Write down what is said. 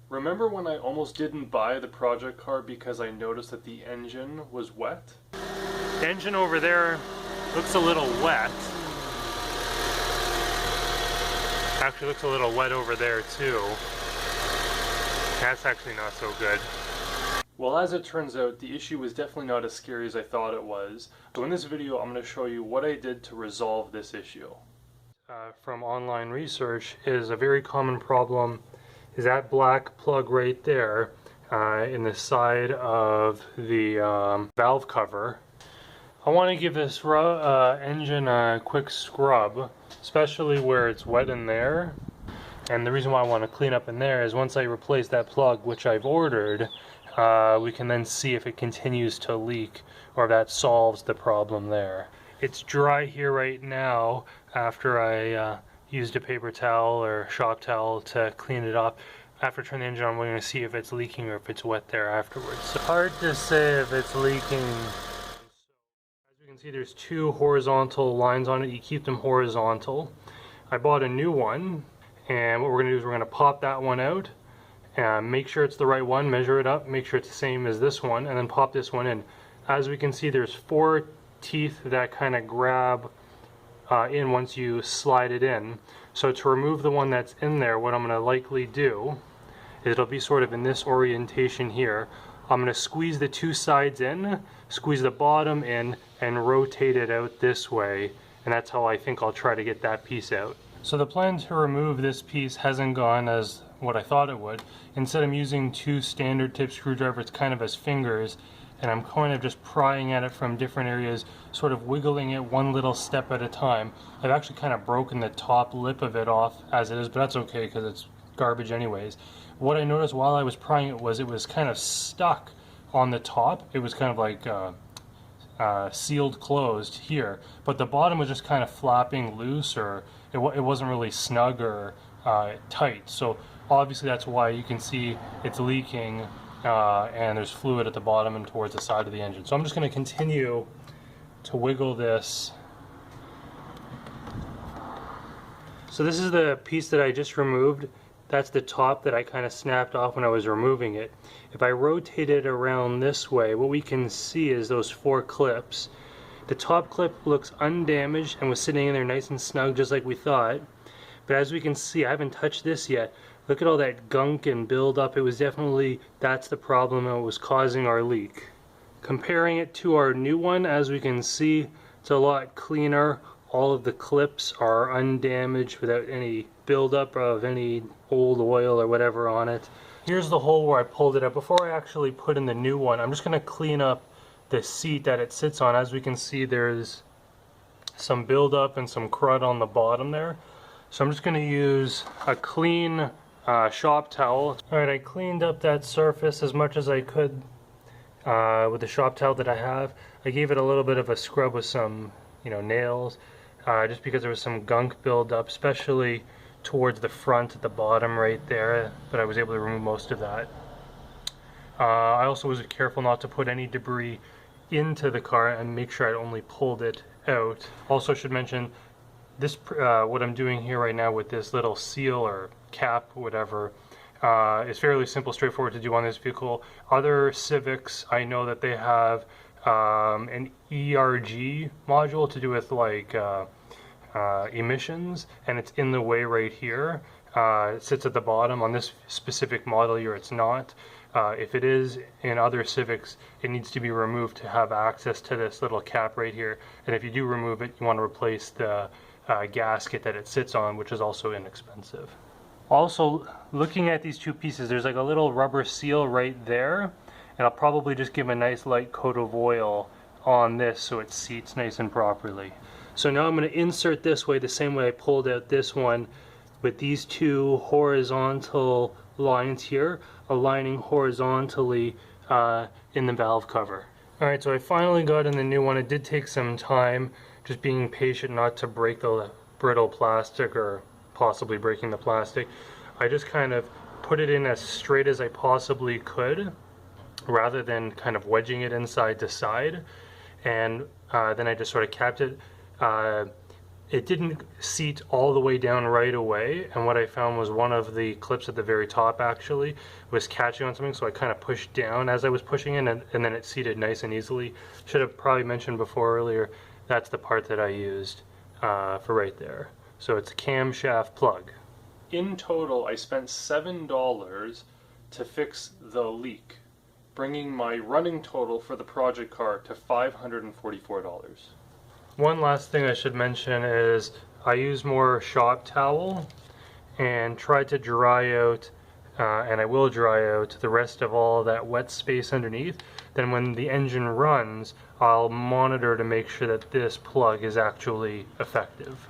Remember when I almost didn't buy the project car because I noticed that the engine was wet? The engine over there looks a little wet. Actually looks a little wet over there too. That's actually not so good. Well, as it turns out, the issue was definitely not as scary as I thought it was. So in this video, I'm going to show you what I did to resolve this issue. From online research is a very common problem is that black plug right there in the side of the valve cover. I want to give this engine a quick scrub, especially where it's wet in there. And the reason why I want to clean up in there is once I replace that plug, which I've ordered, we can then see if it continues to leak or if that solves the problem there. It's dry here right now after I used a paper towel or shop towel to clean it up. After turning the engine on, we're going to see if it's leaking or if it's wet there afterwards. So hard to say if it's leaking. As you can see, there's two horizontal lines on it. You keep them horizontal. I bought a new one, and what we're going to do is we're going to pop that one out and make sure it's the right one, measure it up, make sure it's the same as this one, and then pop this one in. As we can see, there's 4 teeth that kind of grab in once you slide it in. So to remove the one that's in there, what I'm going to likely do is it'll be sort of in this orientation here. I'm going to squeeze the 2 sides in, squeeze the bottom in, and rotate it out this way, and that's how I think I'll try to get that piece out. So the plan to remove this piece hasn't gone as what I thought it would. Instead, I'm using 2 standard tip screwdrivers kind of as fingers, and I'm kind of just prying at it from different areas, sort of wiggling it one little step at a time. I've actually kind of broken the top lip of it off as it is, but that's okay because it's garbage anyways. What I noticed while I was prying it was kind of stuck on the top. It was kind of like sealed closed here, but the bottom was just kind of flapping loose, or it wasn't really snug or tight. So obviously that's why you can see it's leaking. And there's fluid at the bottom and towards the side of the engine. So I'm just going to continue to wiggle this. So this is the piece that I just removed. That's the top that I kind of snapped off when I was removing it. If I rotate it around this way, what we can see is those 4 clips. The top clip looks undamaged and was sitting in there nice and snug just like we thought. But as we can see, I haven't touched this yet. Look at all that gunk and buildup. It was definitely, that's the problem that was causing our leak. Comparing it to our new one, as we can see, it's a lot cleaner. All of the clips are undamaged without any buildup of any old oil or whatever on it. Here's the hole where I pulled it out. Before I actually put in the new one, I'm just going to clean up the seat that it sits on. As we can see, there's some buildup and some crud on the bottom there. So I'm just going to use a clean shop towel. Alright, I cleaned up that surface as much as I could with the shop towel that I have. I gave it a little bit of a scrub with some, nails, just because there was some gunk buildup, especially towards the front at the bottom right there, but I was able to remove most of that. I also was careful not to put any debris into the car and make sure I only pulled it out. Also should mention, this what I'm doing here right now with this little seal or cap, whatever, is fairly simple, straightforward to do on this vehicle. Other Civics, I know that they have an ERG module to do with like emissions, and it's in the way right here. It sits at the bottom. On this specific model year, it's not. If it is in other Civics, it needs to be removed to have access to this little cap right here. And if you do remove it, you want to replace the gasket that it sits on, which is also inexpensive. Also, looking at these 2 pieces, there's like a little rubber seal right there, and I'll probably just give a nice light coat of oil on this so it seats nice and properly. So now I'm going to insert this way, the same way I pulled out this one, with these 2 horizontal lines here aligning horizontally in the valve cover. Alright, so I finally got in the new one. It did take some time, just being patient not to break the brittle plastic or possibly breaking the plastic. I just kind of put it in as straight as I possibly could rather than kind of wedging it in side to side, and then I just sort of capped it. it didn't seat all the way down right away, and what I found was one of the clips at the very top actually was catching on something, so I kind of pushed down as I was pushing in, and then it seated nice and easily. Should have probably mentioned before earlier, that's the part that I used for right there. So it's a camshaft plug. In total, I spent $7 to fix the leak, bringing my running total for the project car to $544. One last thing I should mention is I use more shop towel and try to dry out, and I will dry out the rest of all that wet space underneath. Then when the engine runs, I'll monitor to make sure that this plug is actually effective.